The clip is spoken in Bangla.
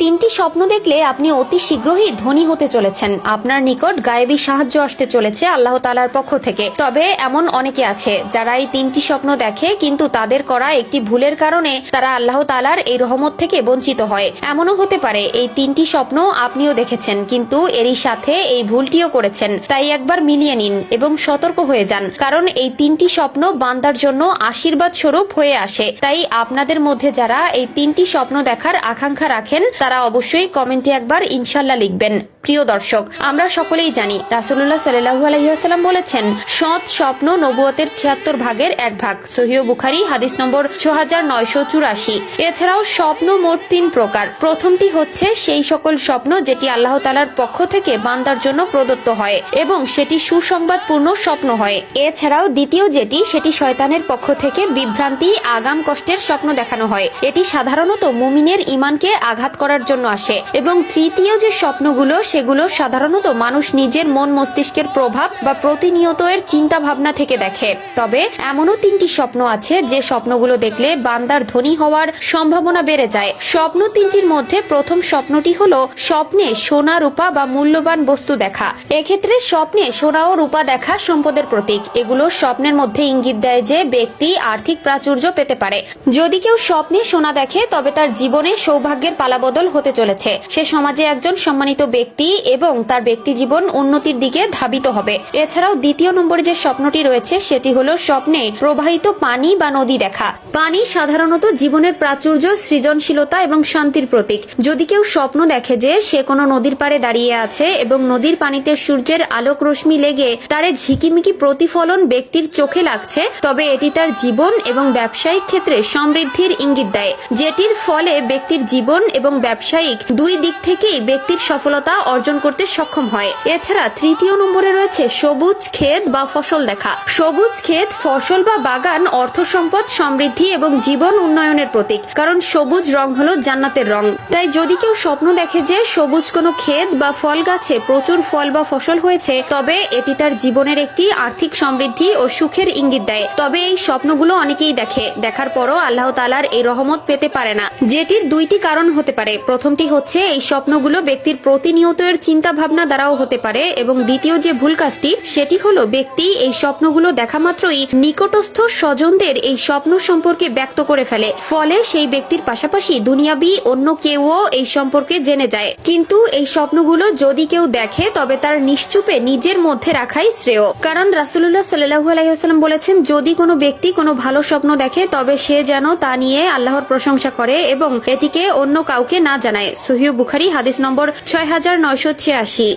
তিনটি স্বপ্ন দেখলে আপনি অতি শীঘ্রই ধনী হতে চলেছেন। আপনার নিকট গায়েবী সাহায্য আসতে চলেছে আল্লাহ তাআলার পক্ষ থেকে। তবে এমন অনেকে আছে যারা এই তিনটি স্বপ্ন দেখে, কিন্তু তাদের করা একটি ভুলের কারণে তারা আল্লাহ তাআলার এই রহমত থেকে বঞ্চিত হয়। এমনও হতে পারে এই তিনটি স্বপ্ন আপনিও দেখেছেন, কিন্তু এরই সাথে এই ভুলটিও করেছেন। তাই একবার মিলিয়ে নিন এবং সতর্ক হয়ে যান, কারণ এই তিনটি স্বপ্ন বান্দার জন্য আশীর্বাদ স্বরূপ হয়ে আসে। তাই আপনাদের মধ্যে যারা এই তিনটি স্বপ্ন দেখার আকাঙ্ক্ষা রাখেন তারা অবশ্যই কমেন্টে একবার ইনশাল্লাহ লিখবেন। প্রিয় দর্শক, আমরা সকলেই জানি রাসূলুল্লাহ সাল্লাল্লাহু আলাইহি ওয়াসাল্লাম বলেছেন, সৎ স্বপ্ন নবুয়তের 76 ভাগের 1 ভাগ। সহিহ বুখারী হাদিস নম্বর 6984। এছাড়াও স্বপ্ন মোট 3 প্রকার। প্রথমটি হচ্ছে সেই সকল স্বপ্ন যেটি আল্লাহ তাআলার পক্ষ থেকে বান্দার জন্য প্রদত্ত হয় এবং সেটি সুসংবাদপূর্ণ স্বপ্ন হয়। এছাড়াও দ্বিতীয় যেটি, সেটি শয়তানের পক্ষ থেকে বিভ্রান্তি, আগাম কষ্টের স্বপ্ন দেখানো হয়। এটি সাধারণত মুমিনের ঈমানকে আঘাত করার জন্য আসে। এবং তৃতীয় যে স্বপ্নগুলো, সেগুলো সাধারণত মানুষ নিজের মন মস্তিষ্কের প্রভাব বা প্রতিনিয়ত এর চিন্তা ভাবনা থেকে দেখে। তবে এমনও 3টি স্বপ্ন আছে যে স্বপ্নগুলো দেখলে বান্দার ধনী হওয়ার সম্ভাবনা বেড়ে যায়। স্বপ্ন 3টির মধ্যে প্রথম স্বপ্নটি হলো স্বপ্নে সোনা, রূপা বা মূল্যবান বস্তু দেখা। এক্ষেত্রে স্বপ্নে সোনা ও রূপা দেখা সম্পদের প্রতীক। এগুলো স্বপ্নের মধ্যে ইঙ্গিত দেয় যে ব্যক্তি আর্থিক প্রাচুর্য পেতে পারে। যদি কেউ স্বপ্নে সোনা দেখে তবে তার জীবনে সৌভাগ্যের পালাবদল হতে চলেছে। সে সমাজে একজন সম্মানিত ব্যক্তি এবং তার ব্যক্তি জীবন উন্নতির দিকে ধাবিত হবে। এছাড়াও দ্বিতীয় নম্বরে যে স্বপ্নটি রয়েছে সেটি হলো স্বপ্নে প্রবাহিত পানি বা নদী দেখা। পানি সাধারণত জীবনের প্রাচুর্য, সৃজনশীলতা এবং শান্তির প্রতীক। যদি কেউ স্বপ্ন দেখে যে সে কোনো নদীর পাড়ে দাঁড়িয়ে আছে এবং নদীর পানিতে সূর্যের আলোক রশ্মি লেগে তার ঝিকিমিকি প্রতিফলন ব্যক্তির চোখে লাগছে, তবে এটি তার জীবন এবং ব্যবসায়িক ক্ষেত্রে সমৃদ্ধির ইঙ্গিত দেয়, যেটির ফলে ব্যক্তির জীবন এবং ব্যবসায়িক দুই দিক থেকেই ব্যক্তির সফলতা অর্জন করতে সক্ষম হয়। এছাড়া তৃতীয় নম্বরে রয়েছে সবুজ ক্ষেত বা ফসল দেখা। সবুজ ক্ষেত, ফসল বা বাগান অর্থ সম্পদ, সমৃদ্ধি এবং জীবন উন্নয়নের প্রতীক, কারণ সবুজ রং হলো জান্নাতের রং। তাই যদি কেউ স্বপ্ন দেখে যে সবুজ কোনো ক্ষেত বা ফল গাছে প্রচুর ফল বা ফসল হয়েছে, তবে এটি তার জীবনের একটি আর্থিক সমৃদ্ধি ও সুখের ইঙ্গিত দেয়। তবে এই স্বপ্নগুলো অনেকেই দেখে, দেখার পরও আল্লাহ তাআলার এই রহমত পেতে পারে না, যেটির 2টি কারণ হতে পারে। প্রথমটি হচ্ছে এই স্বপ্নগুলো ব্যক্তির প্রতিনিয়ত এর চিন্তা ভাবনা দ্বারাও হতে পারে, এবং দ্বিতীয় যে ভুল কাজটি সেটি হলো ব্যক্তি এই স্বপ্নগুলো দেখা মাত্রই নিকটস্থ স্বজনদের এই স্বপ্ন সম্পর্কে ব্যক্ত করে ফেলে। ফলে সেই ব্যক্তির পাশাপাশি দুনিয়াবি অন্য কেউও এই সম্পর্কে জেনে যায়। কিন্তু এই স্বপ্নগুলো যদি কেউ দেখে তবে তার নিশ্চুপে নিজের মধ্যে রাখাই শ্রেয়, কারণ রাসূলুল্লাহ সাল্লাল্লাহু আলাইহি ওয়াসাল্লাম বলেছেন, যদি কোনো ব্যক্তি কোনো ভালো স্বপ্ন দেখে তবে সে যেন তা নিয়ে আল্লাহর প্রশংসা করে এবং এটিকে অন্য কাউকে না জানায়। সহিহ বুখারী হাদিস নম্বর 6986।